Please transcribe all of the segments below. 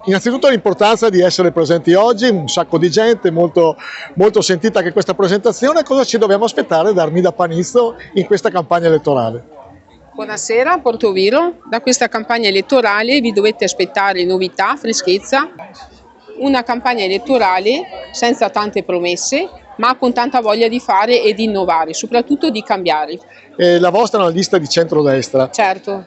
Innanzitutto l'importanza di essere presenti oggi, un sacco di gente, molto sentita anche questa presentazione. Cosa ci dobbiamo aspettare da Armida Panizzo in questa campagna elettorale? Buonasera, Portoviro. Da questa campagna elettorale vi dovete aspettare novità, freschezza, una campagna elettorale senza tante promesse, ma con tanta voglia di fare e di innovare, soprattutto di cambiare. La vostra è una lista di centrodestra. Certo.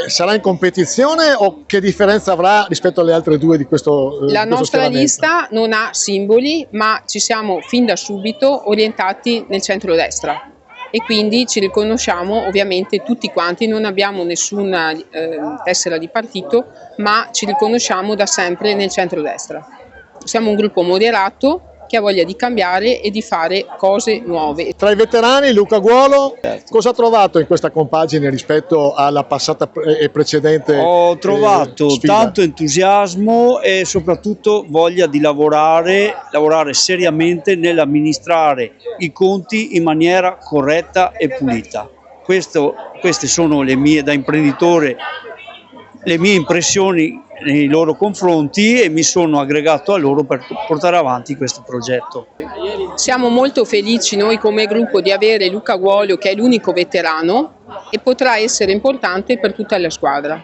Sarà in competizione o che differenza avrà rispetto alle altre due di questo La nostra lista non ha simboli, ma ci siamo fin da subito orientati nel centrodestra e quindi ci riconosciamo ovviamente tutti quanti, non abbiamo nessuna tessera di partito, ma ci riconosciamo da sempre nel centrodestra. Siamo un gruppo moderato che ha voglia di cambiare e di fare cose nuove. Tra i veterani, Luca Guolo, cosa ha trovato in questa compagine rispetto alla passata e precedente? Ho trovato sfida? Tanto entusiasmo e soprattutto voglia di lavorare seriamente nell'amministrare i conti in maniera corretta e pulita. Queste sono le mie, da imprenditore, le mie impressioni nei loro confronti e mi sono aggregato a loro per portare avanti questo progetto. Siamo molto felici noi come gruppo di avere Luca Guolo, che è l'unico veterano e potrà essere importante per tutta la squadra.